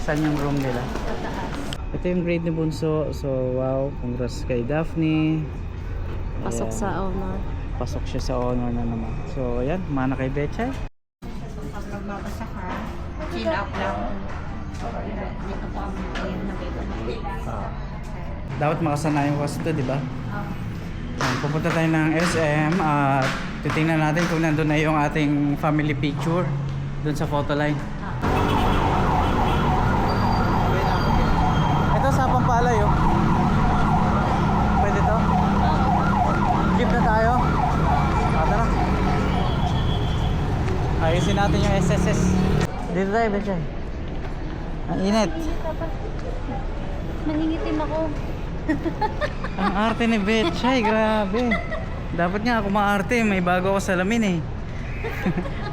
Saan yung room nila? Sa taas. Ito yung grade ni Bunso. So wow, congrats kay Daphne. Pasok Ayan. sa honor. Pasok siya sa honor na naman. So ayan, mana kay Betchay. Pag magbabasa ka, chill out lang. Dito po ang ayun na Dapat makasanayan ko kasi ito, di ba? Pupunta tayo ng SM at titingnan natin kung nandun na yung ating family picture dun sa photo line. Ito sa Pampalay, oh. Pwede to? Jeep na tayo. Tara. Ayusin natin yung SSS. Dito tayo, Betchay. Ang init. Mangingitim ako. Ang arte ni Betchay, grabe. Dapat nga ako maarte, may bago ako salamin eh.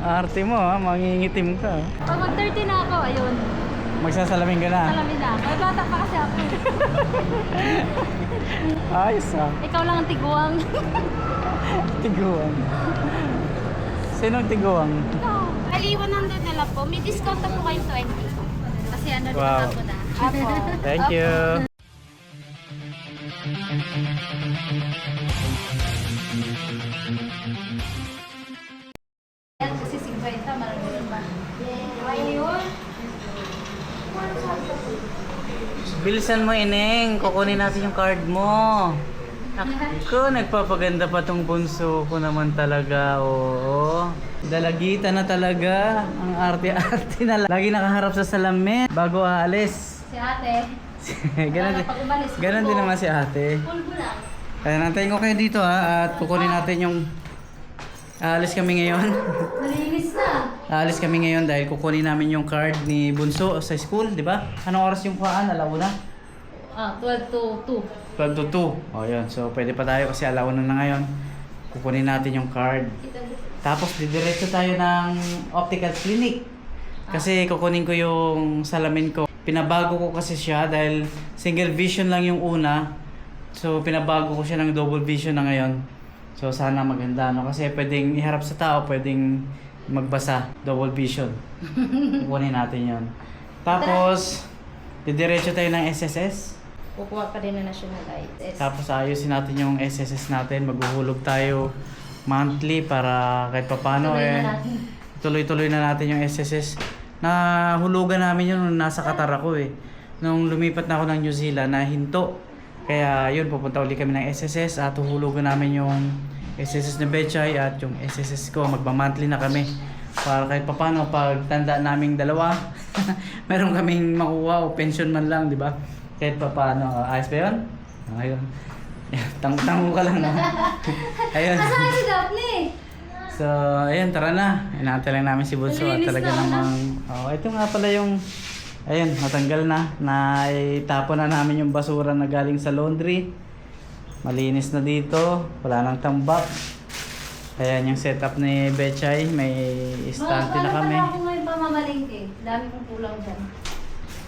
Arte mo ha, mangingitim ka. Pag mag-30 na ako, ayun. Magsasalamin ka na. Salamin na. May bata pa kasi ako. Ayos ha. Ikaw lang ang tiguang. Tiguang. Sinong tiguang? Ikaw. Aliwan nandun nila po. May discount na po kayong 20. Kasi ano, Wow. wow. Ako na. Apo. Thank you. Yan kasi 50, marami pa. Ayun. Bilisan mo, Ineng. Kukunin natin yung card mo. Ako, nagpapaganda pa tong bunso ko naman talaga. Oo. Dalagita na talaga. Ang arte-arte na. Lagi nakaharap sa salamin bago aalis. Si ate. Ganon din naman si ate. Pulbo lang. Kaya nantayin ko kayo dito ha. At kukunin natin yung... Aalis kami ngayon. Malinis na. Aalis kami ngayon dahil kukunin namin yung card ni Bunso sa school, di ba? Anong oras yung kuhaan? Alauna? 12 to 2. 12 to 2. O yun. So pwede pa tayo kasi alauna na ngayon. Kukunin natin yung card. Tapos didiretso tayo ng optical clinic. Kasi kukunin ko yung salamin ko. Pinabago ko kasi siya dahil single vision lang yung una. So pinabago ko siya ng double vision na ngayon. So sana maganda no kasi pwedeng iharap sa tao, pwedeng magbasa, double vision. Kukunin natin 'yon. Tapos didiretso tayo ng SSS. Kukuha pa din na national ID. Tapos ayusin natin yung SSS natin, maghuhulog tayo monthly para kahit papaano tuloy-tuloy na natin yung SSS. Nahulugan namin yun nung nasa Qatar ako eh. Nung lumipat na ako ng New Zealand, nahinto. Kaya yun, pupunta ulit kami ng SSS at huhulugan namin yung SSS ni Betchay at yung SSS ko. Magma-monthly na kami. Para kahit papaano, pag tanda naming dalawa, meron kaming makuha o pension man lang, di ba? Kahit papaano. Ayos ba yun? Ayun. Tango ka lang, no? Ayun. Nasaan si Daphne? So, ayun, tara na. Inaantay lang namin si Bunso at talaga namang... Oh, ito nga pala yung... Ayun, natanggal na. Naitapon na namin yung basura na galing sa laundry. Malinis na dito. Wala nang tambak. Ayan yung setup ni Betchay. May istante na kami. Paano ako ngayon pamamalingke? Dami kong kulang dyan.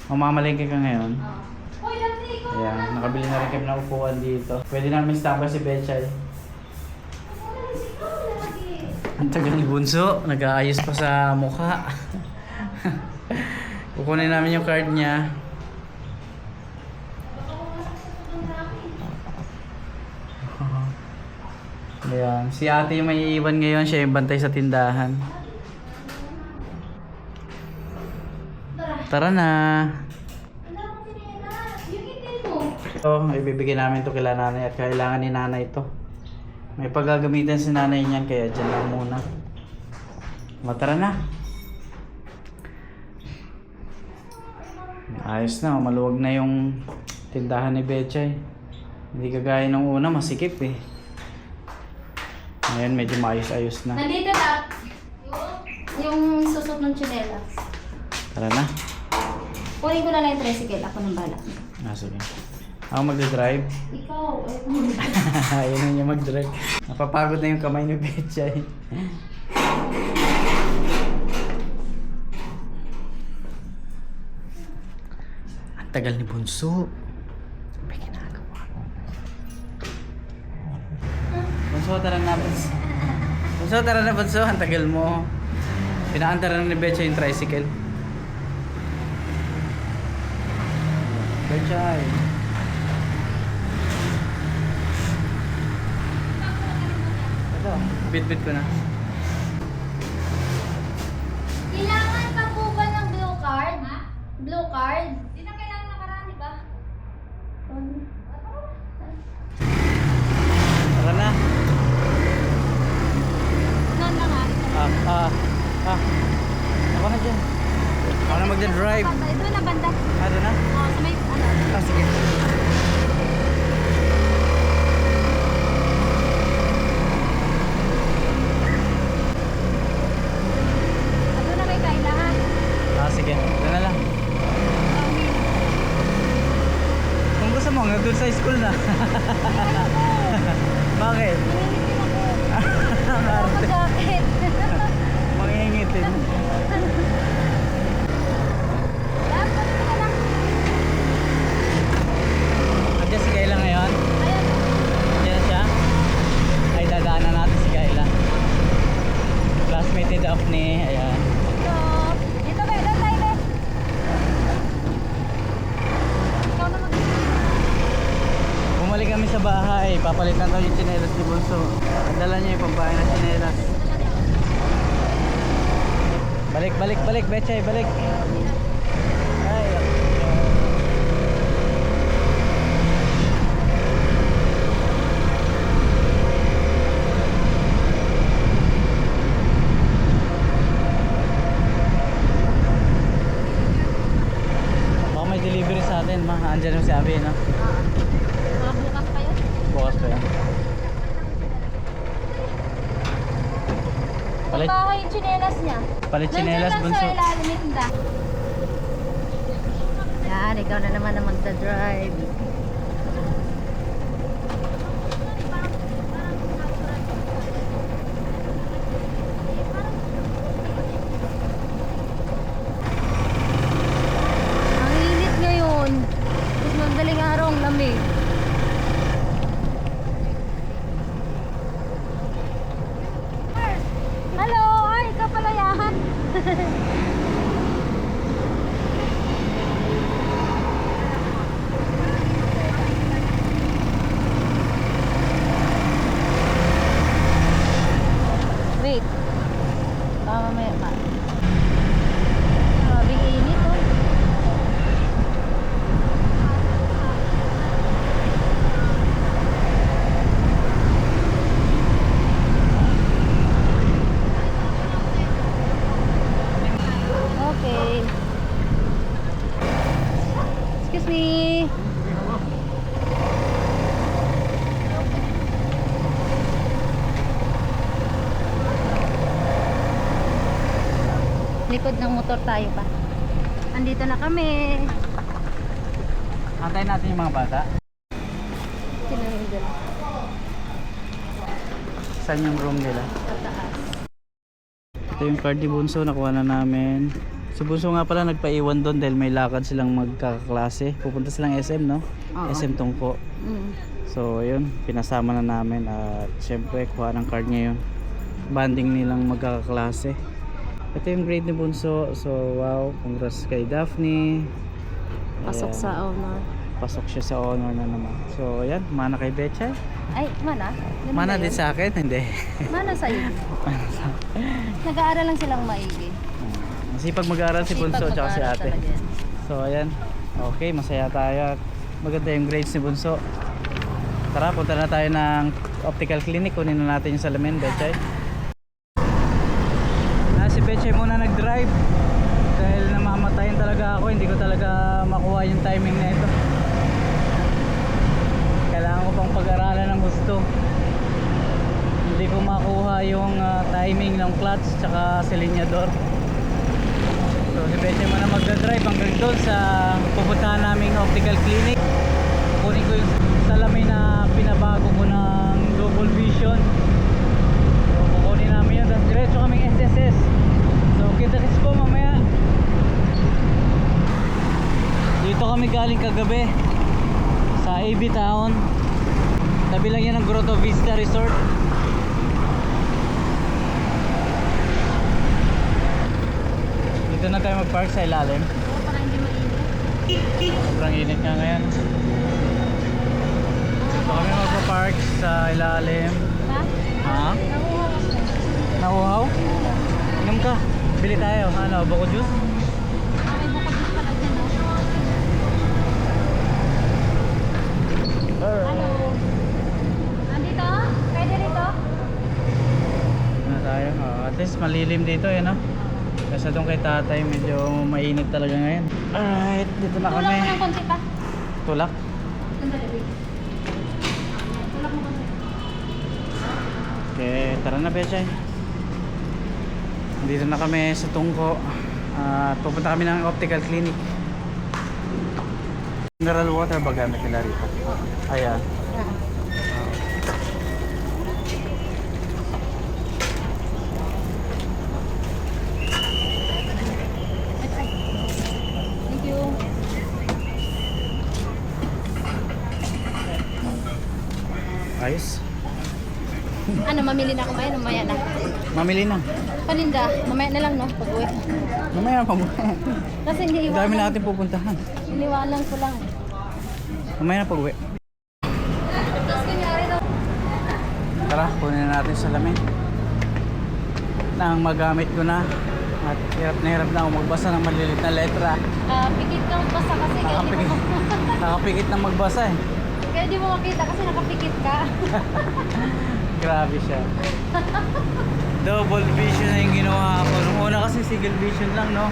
Mamamalingke ka ngayon. Hoy, Daphne, ikaw Ayan, nakabili na rin kami ng upuan dito. Pwede namin standby si Betchay. Ang tagal ni Bunso. Nag-aayos pa sa mukha. Kukunin namin yung card niya. Ayan. Si ate yung may iiwan ngayon. Siya yung bantay sa tindahan. Tara na. Ito, ibibigay namin ito kila nanay at kailangan ni nanay ito. May paggagamitan si nanay niyan kaya dyan lang muna. Tara na. Ayos na, maluwag na yung tindahan ni Betchay. Hindi kagaya nung una, masikip eh. Ngayon medyo maayos-ayos na. Nandito na. Yung susot ng tsinelas. Tara na. Kunin ko na lang yung tricycle. Ako nang balak. Sige. Ako magdadrive. Ikaw. Ayun na niya mag-drive. Napapagod na yung kamay ni Betchay. Ang tagal ni Bunso. May ginagawa. Bunso, tara na Bunso. Bunso, tara na Bunso. Ang tagal mo. Pinaantara na ni Betchay yung tricycle. Bechay. Ito, bit-bit ko na. Kailangan pa po ba ng blue card? Ha? Blue card? Hindi na kailangan nakaraan, di ba? Tara na. Noon na nga. Ako na dyan. Ako na magda-drive. Ito na banda. Ano na? Oo, sa may ano. Sige. Ito na kay Kayla ha. Sige. Ito na lang. Kung gusto mo, hanggang dun sa school na. Bakit? Ang arte. Jacket. Mangingitin. Nandiyan si Kayla ngayon? Nandiyan siya? Ay, dadaanan natin si Kayla. Classmate ni Daphne. Ayan. Dito ba? Doon tayo ba? Ikaw na Bumalik kami sa bahay. Papalitan daw yung tsinelas ni Bunso. Dala niya yung pambahay na tsinelas. Balik, Bechay, balik. Ay, baka may delivery sa atin, ma. Andyan yung sabi, no? Mga bukas pa yun. Bukas pa yan. Palit, Baka yung tsinelas niya. palit tsinelas, Nandiyan lang Bunso. sa ilalim yung tinda. Yan, ikaw na naman ang magdadrive. Ang init ngayon. Mas madaling araw ang lamig. Hello! Ay, ikaw pala yan. Wait. Baka mamaya pa. Grabing init oh. Okay. Excuse me. Likod ng motor tayo pa. Andito na kami. Antayin natin yung mga bata. Sino yung dala? Saan yung room nila? Sa taas. Ito yung card ni Bunso, nakuha na namin. Si Bunso nga pala nagpaiwan doon dahil may lakad silang magkakaklase. Pupunta silang SM, no? Oo. SM Tungko. Mm. So yun, pinasama na namin at syempre kuha ng card ngayon. Banding nilang magkakaklase. Ito yung grade ni Bunso. So wow, congrats kay Daphne. Pasok Ayan. sa honor. Pasok siya sa honor na naman. So ayan, mana kay Bechay. Ay, mana? Ganun Mana ba din yun? sa akin, hindi. Mana sa'yo. Nag-aaral lang silang maigi. Masipag mag-aaral si Bunso at si Sipag ate. mag-aaral talaga yan. So ayan, okay, masaya tayo at maganda yung grades ni Bunso. Tara, punta na tayo ng optical clinic, kunin na natin yung salamin, Bechay. Si Bechay muna nag-drive dahil namamatayin talaga ako, hindi ko talaga makuha yung timing na ito. Kailangan ko pang pag-aralan ng gusto. Hindi ko makuha yung timing ng clutch tsaka silinyador. So si Bechay muna magdadrive hanggang doon sa pupuntahan naming optical clinic. Kukunin ko yung salamin na pinabago ko ng double vision. So kukunin namin yun, tapos diretso kaming SSS. So kita-kits po mamaya. Dito kami galing kagabi sa AB Town. Tabi lang yan ng Grotto Vista Resort. Dito na tayo mag-park sa ilalim. Oo, para hindi mainit. Sobrang init nga ngayon. So kami magpa-park sa ilalim. Ha? Ha? Nakuha ko. Nauhaw? Inom ka. Bili tayo. Ano, buko juice? May bukod din pala dyan, no? Hello. Andito? Pwede rito? Na tayo. At least malilim dito eh, no? Kasi doon kay tatay medyo mainit talaga ngayon. Alright, dito na Tulak kami. mo ng konti pa. Tulak? Sandali, wait. Tulak mo konti. Okay, tara na Bechay. Dito na kami sa Tungko. At pupunta kami ng optical clinic. Mineral water ba gamit nila rito? Ayan. Thank you. Ayos. Ano, mamili na ako ngayon, mamaya na. Mamili na. Paninda, mamaya na lang, no? Pag-uwi. Mamaya pa mo. Kasi Ang dami iniiwanan. natin pupuntahan. Iniwanan ko lang. Mamaya na pag-uwi. Tapos kunyari daw. Tara, kunin na natin sa lamin. Nang magamit ko na. At hirap na ako magbasa ng maliliit na letra. Pikit kang basa kasi kaya di Nakapikit. mo, Nakapikit na magbasa eh. kaya di mo makita kasi nakapikit ka. Grabe siya. Double vision na yung ginawa ko. Nung una kasi single vision lang, no?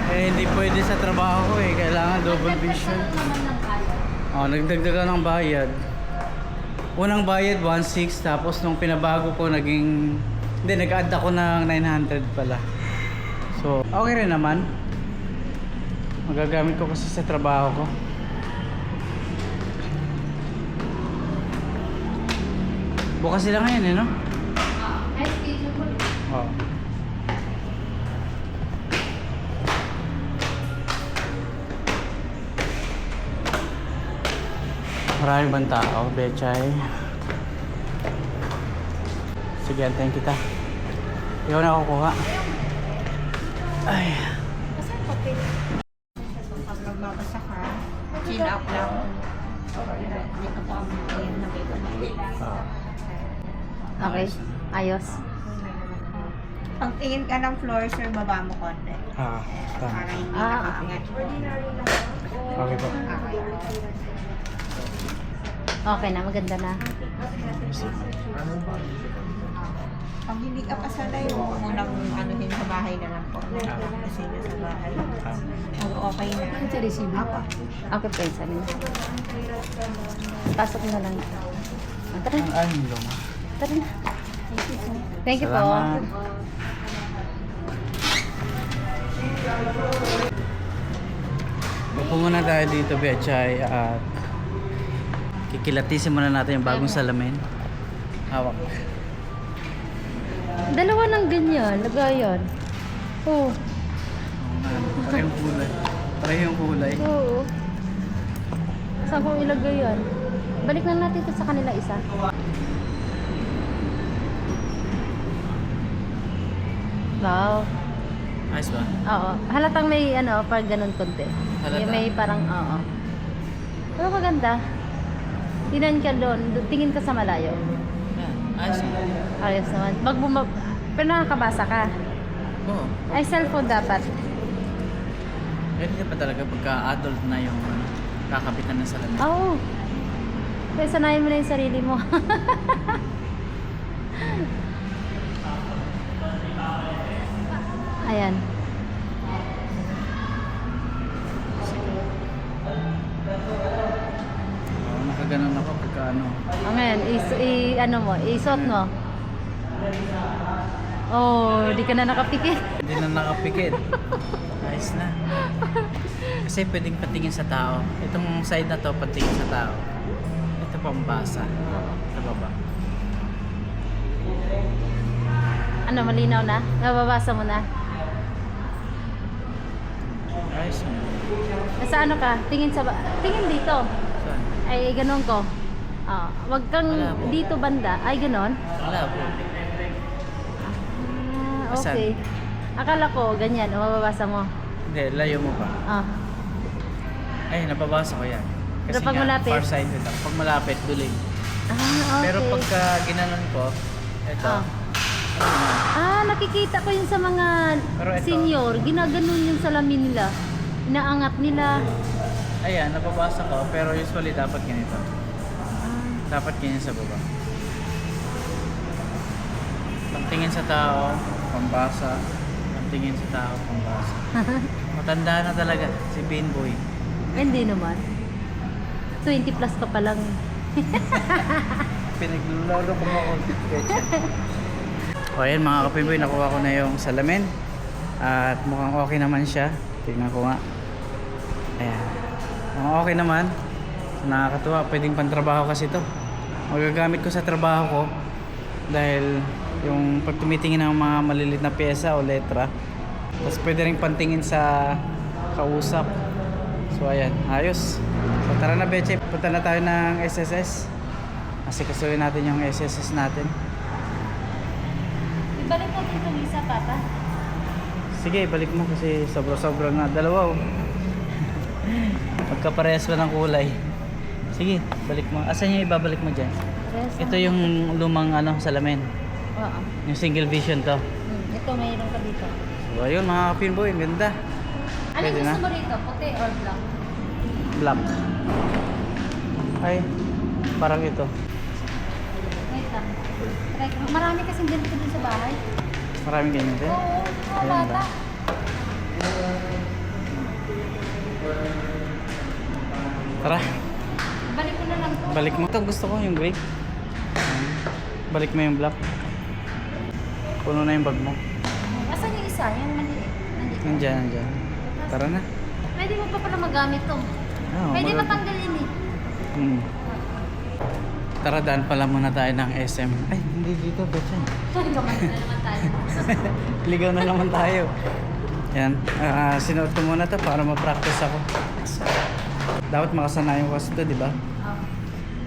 Eh, hindi pwede sa trabaho ko eh. Kailangan double vision. Naman ng kaya. Oh, nagdagdagan ng bayad. Unang bayad 1.6 tapos nung pinabago ko naging hindi nag-add ako ng 900 pala. So, okay rin naman. Magagamit ko kasi sa trabaho ko. Bukas sila ngayon eh, no? Ay, schedule mo. Oh. Maraming bang tao, Bechay? Sige, antayin kita. Ikaw na kukuha. Ay. Kasi kopi. Pag nagbabasa ka, chin up lang. Hindi ka pa yung nakita. Okay, ayos. Pag tingin ka ng floor, sir, baba mo konti. Ah, tama. Para hindi Ah, nakaangat. Okay po. Okay. Okay na, maganda na. Pag hindi ka pa sanay, huwag mo nang anuhin sa bahay na lang po. Kasi na sa bahay. Pag okay na. Ito receive ako. Okay, friends, ano na. Pasok na lang. Tara na, Ay, luma. tara na. Thank you po. Salamat. Upo muna tayo dito, Bechay, at kikilatisin muna natin yung bagong salamin. Hawak. Dalawa ng ganyan, lagayan. Oo. Parehong kulay. Parehong kulay. Oo. Saan ko ilagay yan? Balik na natin ito sa kanila isa. Wow. Ayos ba? Oo. Halatang may ano, pag ganun konti. Halata? Yung may parang, oo. Pero maganda. Tingnan ka doon. Tingin ka sa malayo. Yan. Ayos ba? Ayos naman. Pero nakakabasa ka. Oo. Ay, cellphone dapat. Ganito pa talaga pagka adult na yung kakapitan ng salamin. Oo. Kaya sanayin mo na yung sarili mo. Ayan. Oo, nakaganon ako pagka ano. Amen. Ano mo, isuot mo. Oh, di ka na nakapikit. Hindi na nakapikit. Ayos na. Kasi pwedeng patingin sa tao. Itong side na to, patingin sa tao. Ito pambasa. Sa baba. Ano, malinaw na? Nababasa mo na? Ayos na. Nasa ano ka? Tingin tingin dito. Saan? Ay, ganun ko. Wag kang Wala po. dito banda. Ay, ganun. Wala po. Okay. Akala ko, ganyan. Mababasa mo. Hindi, layo mo pa. Ay, napabasa ko yan. Kasi Pero pag nga, malapit? farsighted ako. Pag malapit, duling. Ah, okay. Pero pagka ginanon ko, ito. Nakikita ko yun sa mga Pero ito- senior. Ginaganon yung salamin nila. Inaangat nila. Ayan, napabasa ko. Pero usually dapat ganito. Dapat ganyan sa baba. Pagtingin sa tao, pambasa. Pagtingin sa tao, pambasa. Matanda na talaga si Beanboy. Hindi naman. 20 plus ka pa lang. Pinaglulolo ko mo ako. O ayan mga kapimboy, nakuha ko na yung salamin. At mukhang okay naman siya. Tingnan ko nga. Ayan. Mukhang okay naman. Nakakatuwa. Pwedeng pantrabaho kasi to. Magagamit ko sa trabaho ko. Dahil yung pag tumitingin ng mga malilit na pyesa o letra. Tapos pwede rin pantingin sa kausap. So ayan, ayos. So tara na Beche, punta na tayo ng SSS. Kasi kasuhin natin yung SSS natin. Ibalik natin itong isa, Papa. Sige, balik mo kasi sobra-sobra na. Dalawa oh. Magkaparehas pa ng kulay. Sige, balik mo. Asan yung ibabalik mo dyan? Ito yung lumang salamin. Oo. Yung single vision to. Ito, mayroon ka dito. So ayun mga kapinboy, ang ganda. Ano Pwede gusto na? mo rito? Puti or black? Black. Ay, parang ito. Wait lang. Try ko. Marami kasing ganito dun sa bahay. Maraming ganyan din. Oo, mga Ayan bata. ba? Tara, Balik ko na lang to. balik mo. Ito gusto ko yung gray. Balik mo yung black. Puno na yung bag mo. Asan yung isa? Yung maliit. Nandito. Nandiyan. Tara na. Pwede mo pa pala magamit to. Oo, Pwede maganda. matanggalin eh. Tara, daan pala muna tayo ng SM. Ay, hindi dito, Betchan. Kamay na naman tayo. Ligaw na naman tayo. Yan. Sinuot ko muna to para ma-practice ako. Dapat makasanayan ko kasi ito, di ba?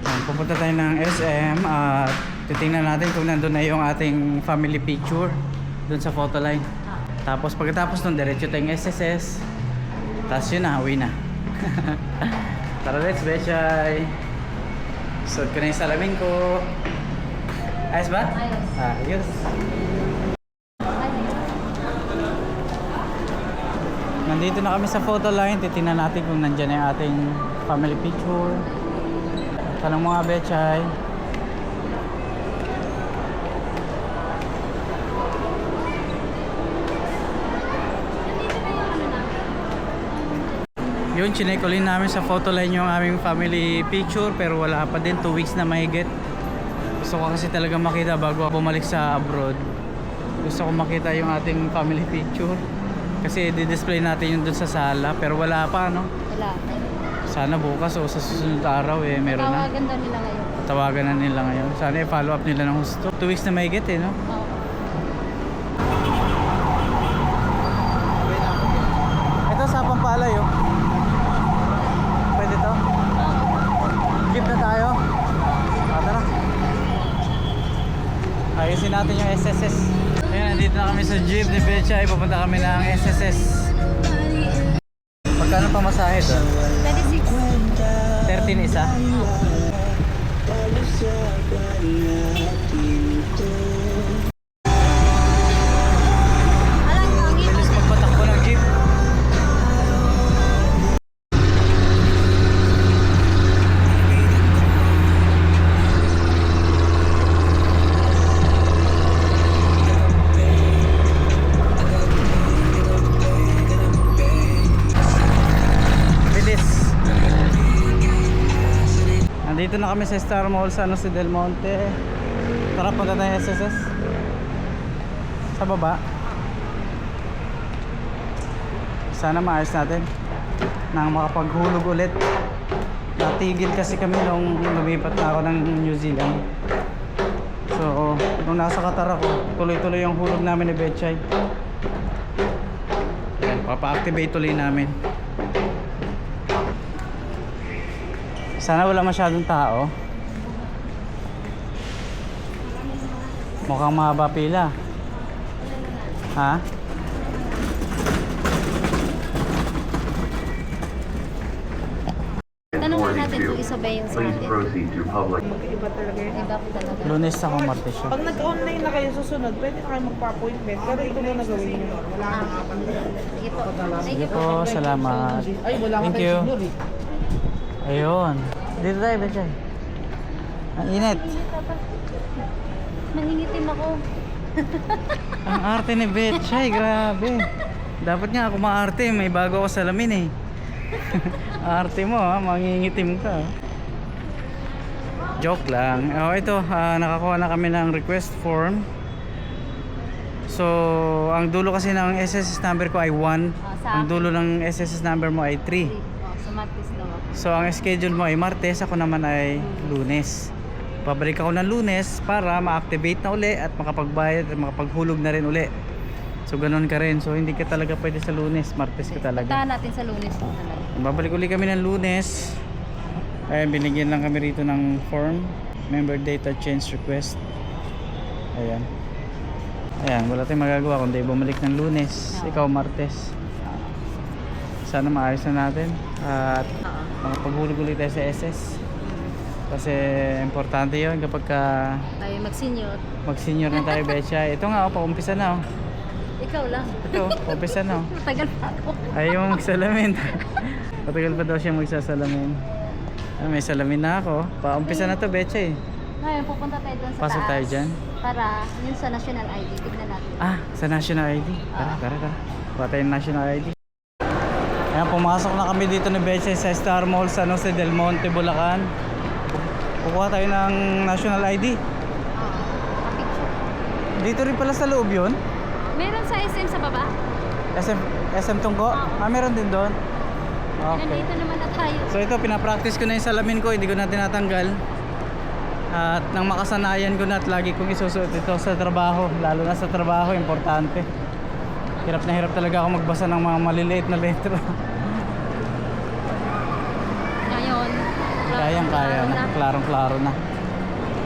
Yan, pupunta tayo ng SM at titingnan natin kung nandun na yung ating family picture dun sa photo line. Tapos pagkatapos nun, diretso tayong SSS. Tapos yun na, uwi na. Tara, let's Betchay. Suot ko na yung salamin ko. Ayos ba? Ayos. Ayos. Nandito na kami sa photo line. Titingnan natin kung nandyan na yung ating family picture. Tanong mga Betchay. Yun, chinek ulit namin sa photo line yung aming family picture pero wala pa din, 2 weeks na mahigit. Gusto ko kasi talaga makita bago ako bumalik sa abroad. Gusto ko makita yung ating family picture kasi di-display natin yung dun sa sala pero wala pa, no? Wala. Sana bukas o sa susunod araw meron na. Tawagan daw nila ngayon. Tawagan na nila ngayon. Sana i-follow up nila ng gusto. 2 weeks na mahigit no? Oo. Ito sa Pampalay Pwede to? Jeep na tayo? Tara. Ayusin natin yung SSS. Ayan, nandito na kami sa jeep ni Betchay. Pupunta kami ng SSS. Magkano pamasahe to? 36. 13 isa? Alam mo, ang Bilis magpatakbo ng jeep. Bilis. Nandito na kami sa Star Mall sa Del Monte. Tara, punta tayo SSS. Sa baba. Sana maayos natin nang makapaghulog ulit. Natigil kasi kami nung lumipat na ako ng New Zealand. So, nung nasa Qatar ako, tuloy-tuloy yung hulog namin ni Betchay. Ayan, papa-activate tuloy namin. Sana wala masyadong tao. Mukhang mahaba pila. Ha? Tanungin natin kung isabay yung sa Please atin. proceed to public. Mag-iba talaga yun. Iba po talaga. Lunes ako, Martes siya. Pag nag-online na kayo susunod, pwede na kayo magpa-appointment. Pero ito na gawin nyo. Sige po. Sige po, salamat. Thank you. Ayun. Dito tayo, Bechay. Ang init. Mangingitim ako. Ang arte ni Bechay, grabe. Dapat nga ako maarte, may bago ako salamin eh. Arte mo ha, mangingitim ka. Joke lang. Oh, ito, nakakuha na kami ng request form. So, ang dulo kasi ng SSS number ko ay 1. Sa Ang dulo ng SSS number mo ay 3. Sa Martes daw ako. So, ang schedule mo ay Martes, ako naman ay Lunes. Pabalik ako ng Lunes para ma-activate na uli at makapagbayad at makapaghulog na rin uli. So, ganun ka rin. So, hindi ka talaga pwede sa Lunes. Martes ka talaga. Puntahan natin sa Lunes po talaga. Babalik uli kami ng Lunes. Ayan, binigyan lang kami rito ng form. Member data change request. Ayan. Ayan, wala tayong magagawa kundi bumalik ng Lunes. Ikaw, Martes. Sana maayos na natin. At makapaghulog ulit tayo sa SS. Kasi importante yun kapag Tayo mag-senior. mag-senior na tayo, Betcha. Ito nga, paumpisa na. Ikaw lang. Ito, paumpisa na. Matagal pa ako. Ayaw mo magsalamin. Patagal pa daw siya magsasalamin. May salamin na ako. Paumpisa na to, Betcha eh. Ngayon, pupunta tayo doon sa Pasok taas. tayo dyan. Para yun sa national ID. Tignan natin. Sa National ID. Tara. Kuha tayo ng National ID. Ayan, pumasok na kami dito ni Betcha sa Star Mall San Jose del Monte, Bulacan. Kukuha tayo ng National ID. Picture. Dito rin pala sa loob yun. Meron sa SM sa baba. SM Tungko? Meron din doon. Okay. Nandito naman na tayo. So ito, pinapractice ko na yung salamin ko, hindi ko na tinatanggal. At nang makasanayan ko na at lagi kong isusuot ito sa trabaho. Lalo na sa trabaho, importante. Hirap na hirap talaga ako magbasa ng mga maliliit na letra. Ngayon. Kayang-kaya na, klarong-klaro na.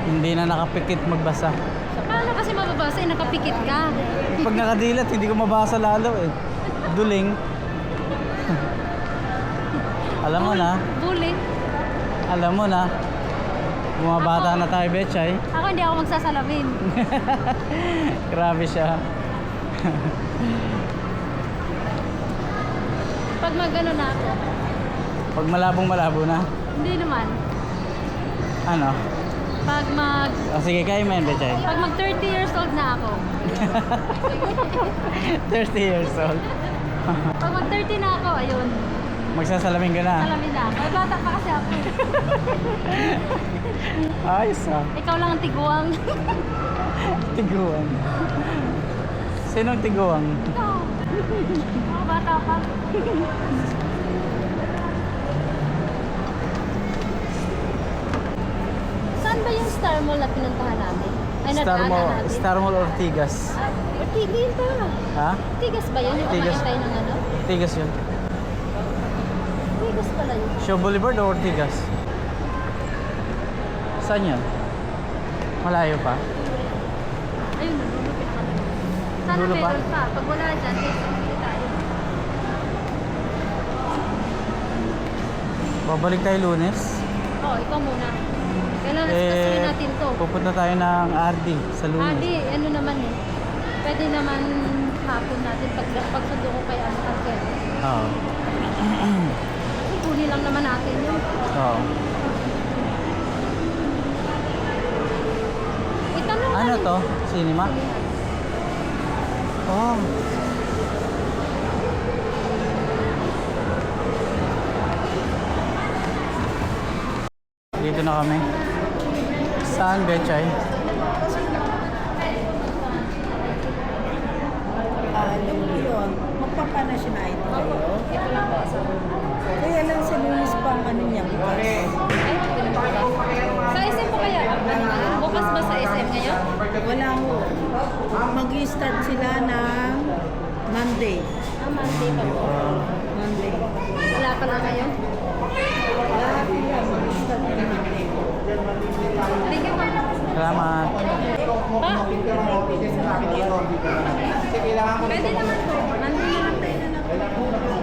Hindi na nakapikit magbasa. Paano kasi mababasa? Nakapikit ka. Pag nakadilat, hindi ko mabasa lalo eh. Duling. Alam mo na, Bullying. alam mo na. Bumabata na tayo, Betchay. Ako hindi ako magsasalamin. Grabe siya. Pag magano na ako. Pag malabong-malabo na. Hindi naman. Ano? Pag Sige, kayo mo yan, Betchay. pag mag 30 years old na ako. 30 years old. Pag mag 30 na ako, ayun. Magsasalamin ka na. Salamin na. May bata pa kasi ako. Ayos ah. Ikaw lang ang tiguang. Tiguan. Sinong tiguang? Ikaw. Mga bata pa. Saan ba yung Star Mall na pinuntahan natin? Ay, nadaanan natin? Star Mall Ortigas. Ortigas ba? Ha? Ortigas ba yun? Yung Ortigas. kumain tayo ng ano? Ortigas yun. Ortigas pala yun. Show Boulevard o Ortigas? Saan yun? Malayo pa? Ayun, nalulupit pa. Sana Dulo pa? meron pa. Pag wala dyan, hindi tayo. Babalik tayo Lunes. Oo, ikaw muna. Kailangan spasuin natin to. Pupunta tayo ng RD sa Lunes. Adi, ano naman eh. Pwede naman hapon natin pagsundo ko kay ano Uncle. Oo. Kasi huli lang naman natin yun. Oo. Itanong Ano natin. to? Cinema? Oh. Dito na kami. Saan, Betchay? Yun, magpapanational kayo. Kaya lang sa lunes pa ang ano niya, bukas. Ay, ganun ba? Sa SM po kaya? Bukas ba sa SM ngayon? Wala ho. Mag-start sila ng Monday. Monday pa po. Monday. Wala pa lang ngayon? Wala sila mag-start ng Monday. Thank you, ma'am. Salamat. Pa? Pwede naman po. Monday na lang tayo na lang.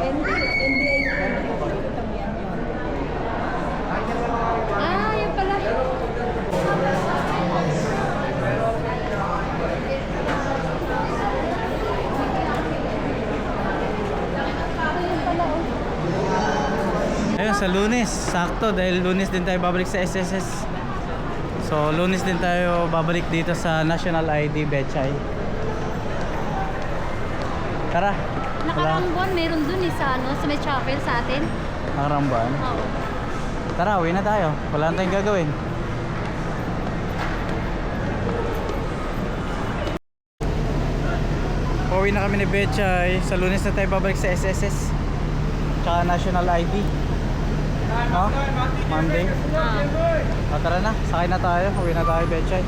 NDA sa Lunes. Sakto dahil Lunes din tayo babalik sa SSS. So Lunes din tayo babalik dito sa National ID Bechay. Tara. Nakarang buwan, meron dun eh sa ano, sa may chapel sa atin. Nakaramban. Oo. Tara, uwi na tayo. Wala na tayong gagawin. Pauwi na kami ni Bechay. Sa Lunes na tayo babalik sa SSS. Tsaka National ID. No? Monday. Tara na, sakay na tayo. Uwi na tayo, Bechay.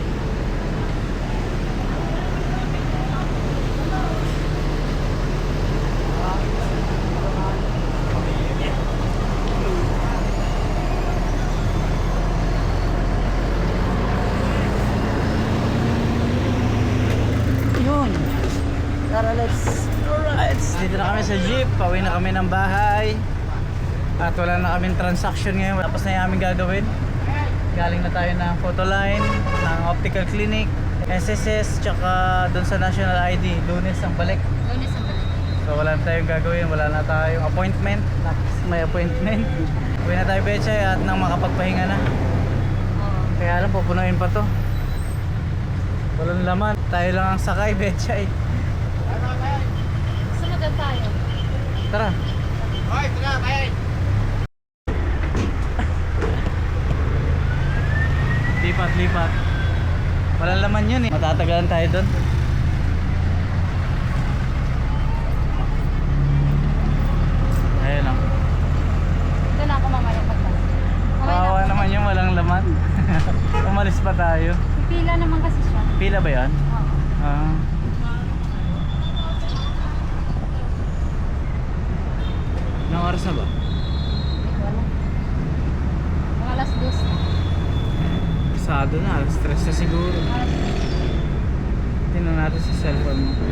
Yun. Tara, let's. Alright, dito na kami sa jeep. Pauwi na kami ng bahay. At wala na kaming transaction ngayon. Tapos na yung aming gagawin. Galing na tayo ng photo line, ng optical clinic, SSS, tsaka doon sa National ID. Lunes ang balik. Lunes ang balik. So wala na tayong gagawin. Wala na tayong appointment. May appointment. Uwi na tayo, Bechay, at nang makapagpahinga na. Oo. Kaya alam, pupunuin pa to. Walang laman. Tayo lang ang sakay, Bechay. Sumagal tayo. Tara. Lipat. Walang laman yun eh. Matatagalan tayo doon. Ayun o. Doon ako mamaya pagbalik. Kawawa naman yung walang laman. Umalis pa tayo. Pipila naman kasi siya. Pila ba yan? Oo. Ah. Anong oras na ba? Wala. Mga alas 2 na. Pasado na, alas 3 na siguro. Tingnan natin sa cellphone mo. Ah,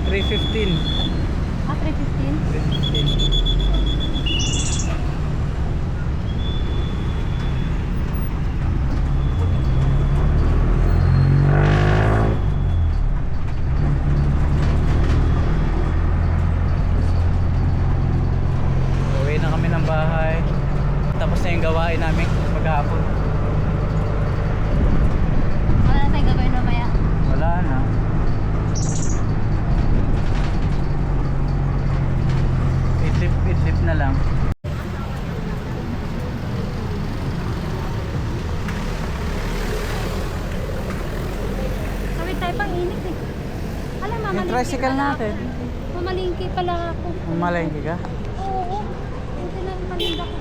3:15? 3:15. Uwi na kami ng bahay. Tapos na yung gawain namin maghapon. Wala na tayong gagawin mamaya. Wala na. Idlip na lang. Sabi tayo pang init eh. Alam, mamalingki Yung tricycle pala natin. ako. Mamalingki pala ako. Mamalengke ka? Oo. Hindi na malinda ko.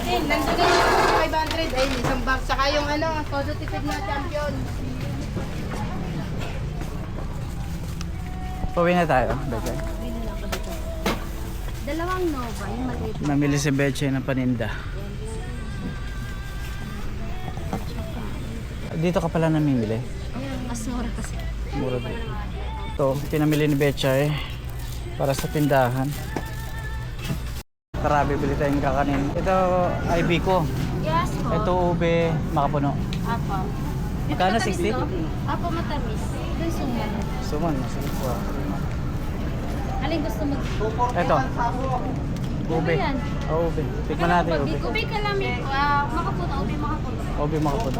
Nandun na yung 500 ay isang box. Saka yung ano, todo tipid na champion. Pauwi na tayo, Bechay. Dalawang Nova, yung maliit. Namili si Bechay ng paninda. Dito ka pala namimili. Mas mura kasi. Mura dito. Ito, pinamili ni Bechay para sa tindahan. Tara, bibili tayong kakanin. Ito ay biko. Yes po. Ito ube, makapuno. Apo. Magkano, Matamis 60? to? Apo, matamis. Doon suman. Suman, masarap po. Alin gusto mag... Ito, ube. Ano yan? Oh, ube. Tikman natin yung ube. Ube ka lang, makapuno, ube makapuno. Ube makapuno.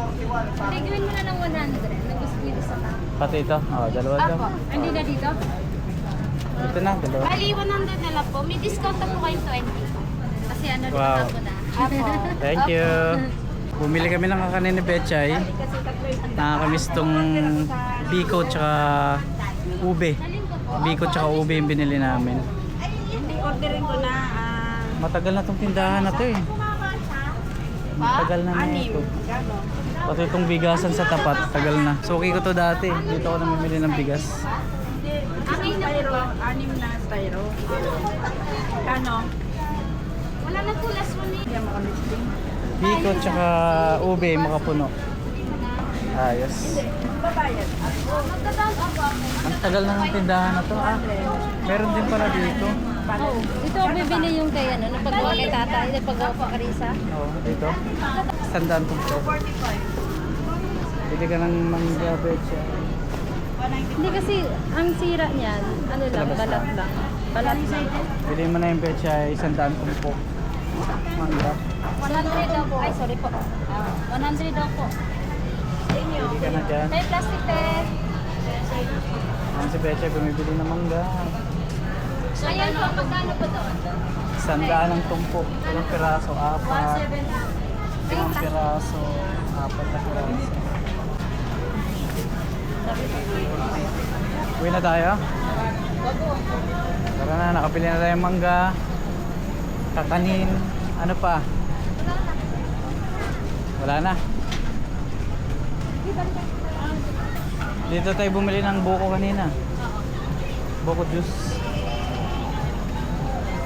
Hindi, gawin mo na ng 100. Nang gusto nyo sa tao. Pati ito? Oh, dalawa daw. Apo. Hindi na dito? Ito na, dalawa. Bali, 100 na lang po. May discount na po kayong 20. Kasi ano rin Wow. ako na. Apo. Thank you. Bumili kami ng kakanin ni Bechay. Nakakamiss tong biko tsaka ube. Biko tsaka ube yung binili namin. Hindi, orderin ko na Matagal na tong tindahan na to eh. Matagal na ito. Pati itong bigasan sa tapat, tagal na. Suki ko to dati. Dito ako namimili ng bigas. Anim na styro. Kano? Wala na po last one eh. Biko tsaka ube, makapuno. Ayos. Magdadaan ako. Ang tagal na ng tindahan na to. Meron din pala dito. Oh, ito bibili yung kay ano, napagawa kay tatay, napagawa pa Karisa. Oo, dito. Sandaan po. Bili ka ng mangga betcha. Hindi kasi ang sira niyan, ano lang, Labas balat lang. lang. Balat lang. Bili mo na yung betcha, 100 po. Mangga. 100 daw po. Ay, sorry po. 100 daw po. Bili ka na dyan. May plastic te. Ang si betcha, bumibili ng mangga. Ayan po, magkano po doon? 100 ang tumpok. Ilang piraso? 4. 5 piraso. 4 na piraso. Uwi na tayo? Tara na, nakapili na tayo ng mangga. Kakanin. Ano pa? Wala na. Dito tayo bumili ng buko kanina. Buko juice.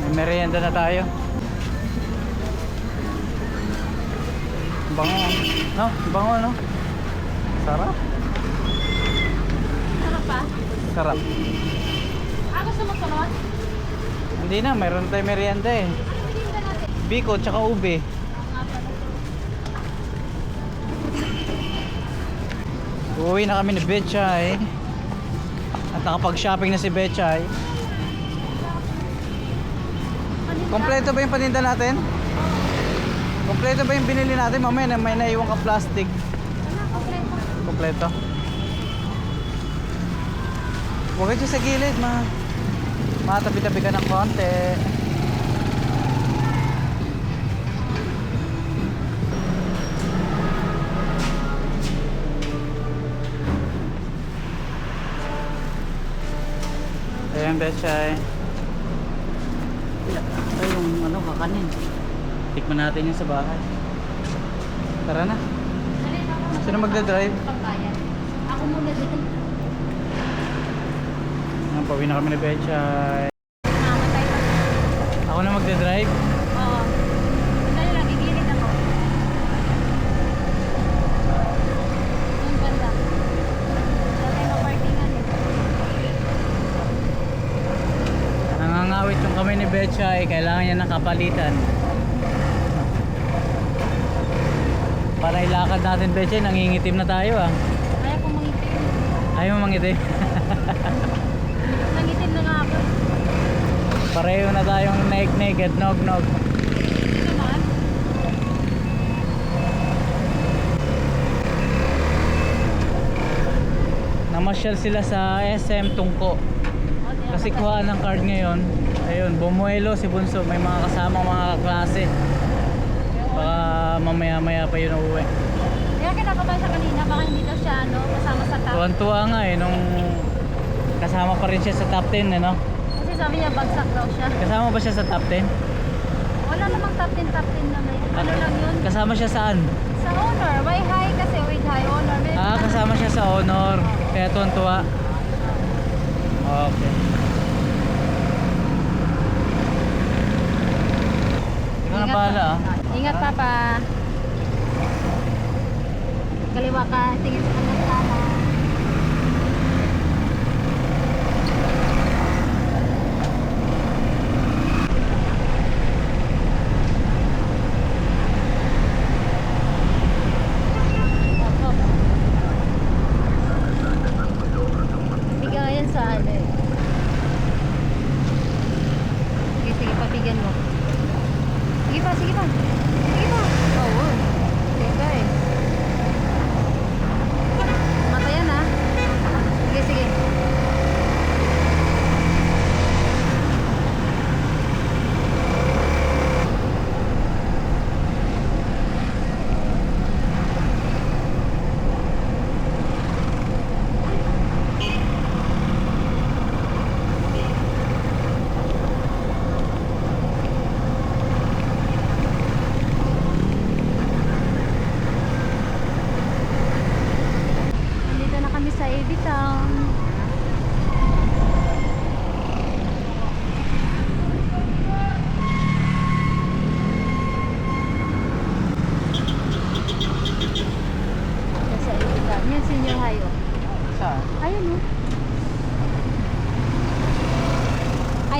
May merienda na tayo. Bango. No? Bango, no? Sarap. Sarap pa? Sarap. Gusto mo sunod? Hindi na, mayroon tayong merienda eh. Biko tsaka ube. Uuwi na kami ni Betchay. At nakapag-shopping na si Betchay. Kompleto ba yung paninda natin? Kompleto ba yung binili natin? Mamaya may naiwan ka plastic. Kompleto. Huwag ka dyan sa gilid, matabi-tabi ka ng konti. Ayan, Betchay. Ito yung ano, kakanin. Tikman natin yung sa bahay. Tara na. Sino magdadrive? Pagbayan. Ako muna din. Ayan, pauwi na kami ni Betchay. Mamatay pa. Ako na magdadrive. Oo. Sandali lang, gigilid ako. Yung banda. Dati mapartingan eh. Nangangawit yung kami ni Betchay. Kailangan niya ng kapalitan. Para ilakad natin, Betchay. Nangingitim na tayo ah. Kaya kung mangitim. Ayaw mo mangitim. Nangitim na nga ako. Pareho na tayong naik-naik at nog-nog. Hindi naman. Namasyal sila sa SM Tungko. Kasi kuhaan ng card ngayon. Ayun, bumuelo si Bunso. May mga kasama, mga kaklase. Baka mamaya-maya pa yun uuwi. Kaya kinakabahan siya kanina, baka hindi daw siya ano, kasama sa top. Tuwan-tuwa nga eh, nung kasama pa rin siya sa top 10, ano? Kasi sabi niya, bagsak daw siya. Kasama ba siya sa top 10? Wala namang top 10 na may. Ano lang yun? Kasama siya saan? Sa honor. May high kasi with high honor. May Kasama siya sa honor. Kaya tuwan-tuwa. Okay. Ikaw na bahala ah. Ingat, Papa. Kaliwa ka, tingin sa kanan sana. Bigayan sa ano eh. Sige, pabigyan mo. Sige pa, sige pa. Sige pa. Oo. Sige pa eh.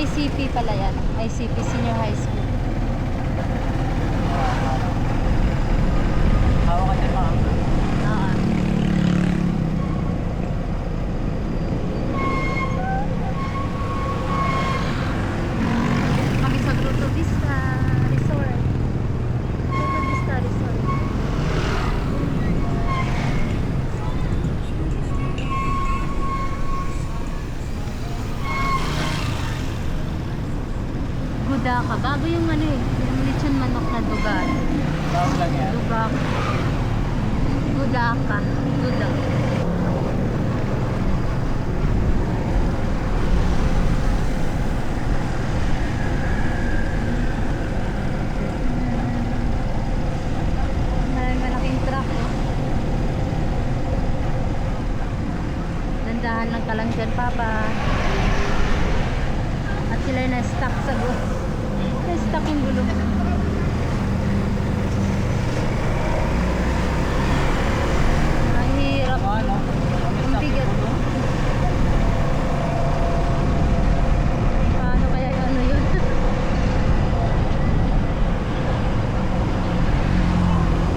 ICP pala yan. ICP Senior High School. Hawa ka dyan, ma'am. Oo. Kami sa Grotto Vista Resort. Grotto Vista Resort. Gudaka. Bago yung ano eh. Yung lechon manok na dugan. Bago lang yan. Dugan. Gudaka. Gudaka. Malaking truck eh. Dandahan lang ka lang dyan, Papa. At sila na-stuck sa gulo. Na-stuck yung gulo. Mahirap. Ano? Ang bigat. Paano kaya yung ano yun?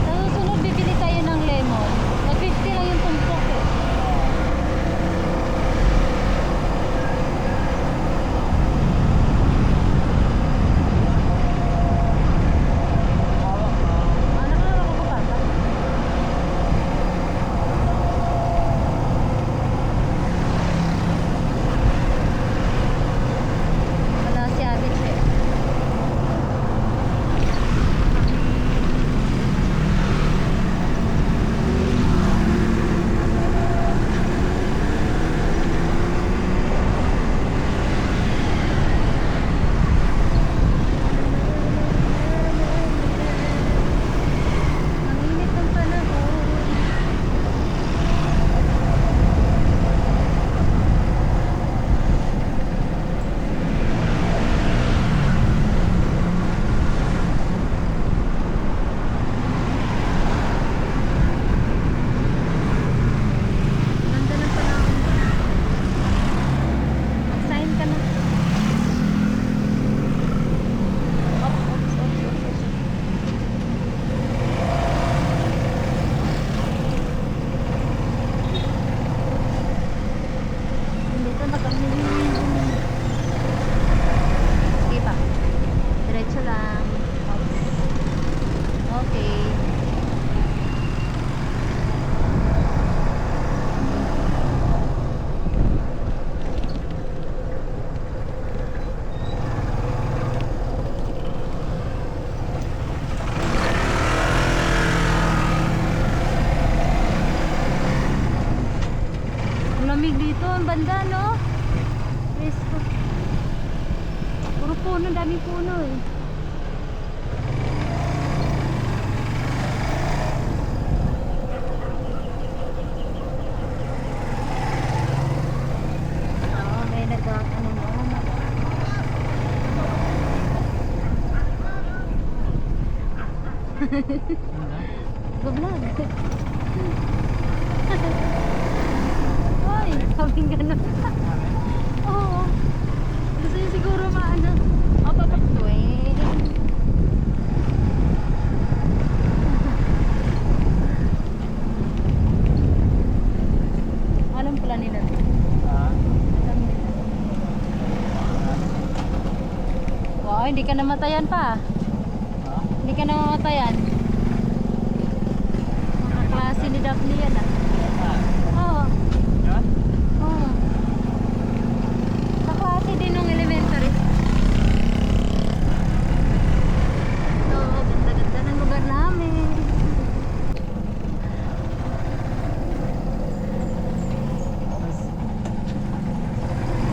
Sa susunod, bibili tayo ng lemon. Nag-50 lang yung tumpok eh. Nakahawak ako pa. Wala si Ate Che. Ang init ng panahon. Ganda ng panahon. Mag-sign ka na. Oops. Dito na kami. Sige pa. Diretso lang. Oops. Okay. Ang lamig dito, ang banda, no? Presko. Puro puno, daming puno eh. Oo, may nag-ano mo. Vlog. Ay, kaming gano'n. Oo. Gusto niya siguro maano. O, papaktuin. Alam pala nila. Ah, Alam nila. Wow, hindi ka namatayan pa. ah. Hindi ka namamatayan. Mga klase ni Daphne yan ah. Ah, Oo. yan? Oo. Kaklase din nung elementary. So, ganda-ganda ng lugar namin.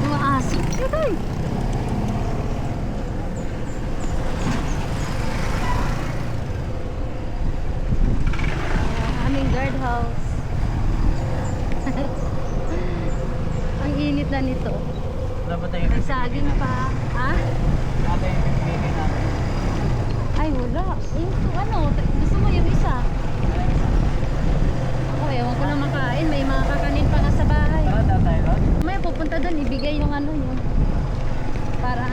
Mga aso. Ito eh. Ang aming guardhouse. Ang init na nito. Dapat tayo May saging pa. Ha? Natin yung pipili natin. Ay, wala. Yung ano, gusto mo yung isa? Ako, ewan ko lang makain. May mga kakanin pa nga sa bahay. Tara, daw tayo doon. May pupunta doon, ibigay yung ano yun. Para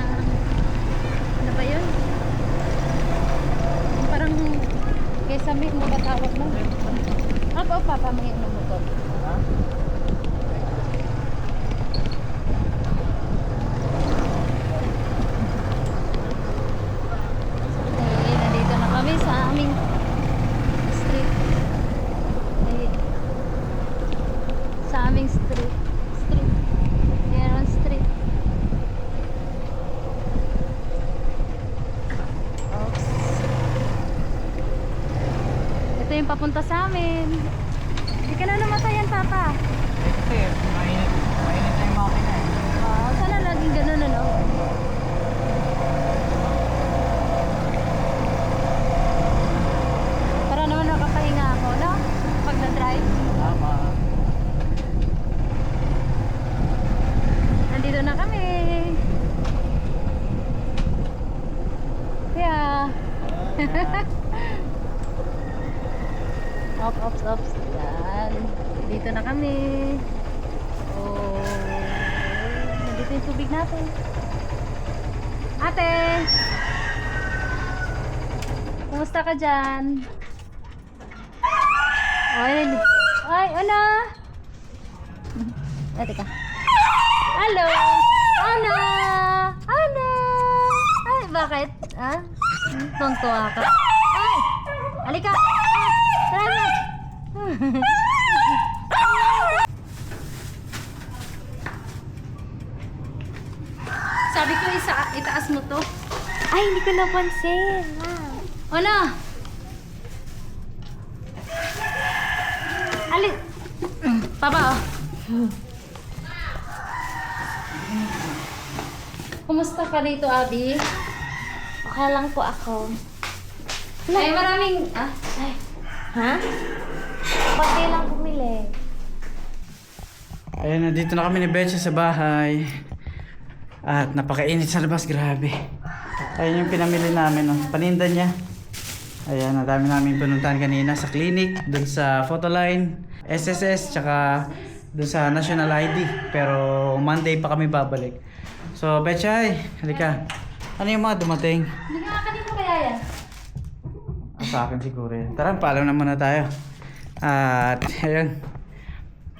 papunta sa amin. Hindi ka na namatayan, Papa. Kasi, mainit na yung makina eh. Sana laging ganun, ano? Para naman nakapahinga ako, no? Pag na-drive. Tama. Nandito na kami. Yeah. Ops. Yan. Dito na kami. Oh. Nandito yung tubig natin. Ate! Kumusta ka dyan? Ay, ano? Ay, teka. Hello! Ana! Ana! Ay, bakit? Ha? Tontuwa ka. Ay! Halika! Tara na! Sabi ko, itaas mo to. Ay, hindi ko napansin. Wow. Ano? Ali... Papa, oh. Kumusta ka dito, Abby? Okay lang po ako. Ay, maraming... Ay. Ha? Pati lang pumili. Ayan, nandito na kami ni Betcha sa bahay. At napakainit sa labas, grabe. Ayan yung pinamili namin, no? Paninda niya. Ayan, ang dami namin pinuntahan kanina sa clinic, dun sa Photoline, SSS, tsaka dun sa National ID. Pero Monday pa kami babalik. So, Betchay, halika. Ano yung mga dumating? Hindi nga kanina kaya yan. Sa akin siguro yan. Tara, paalam na muna tayo. At, ayun.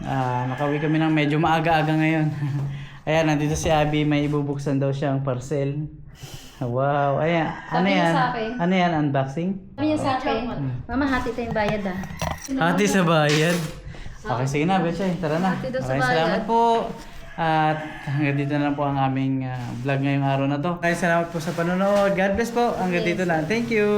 Nakauwi kami ng medyo maaga-aga ngayon. Ayan, nandito si Abby, may ibubuksan daw siyang parcel. Wow, ayan. Ano Sabi niya yan? sa akin. Ano yan, unboxing? Sabi niya sa akin, Mama, hati tayong bayad, ah. Hati sa bayad. Okay, sige na, Betchay. Tara na. Hati daw sa Maraming bayad. salamat po. At hanggang dito na lang po ang aming vlog ngayong araw na to. Maraming salamat po sa panonood. God bless po. Hanggang dito lang. Thank you.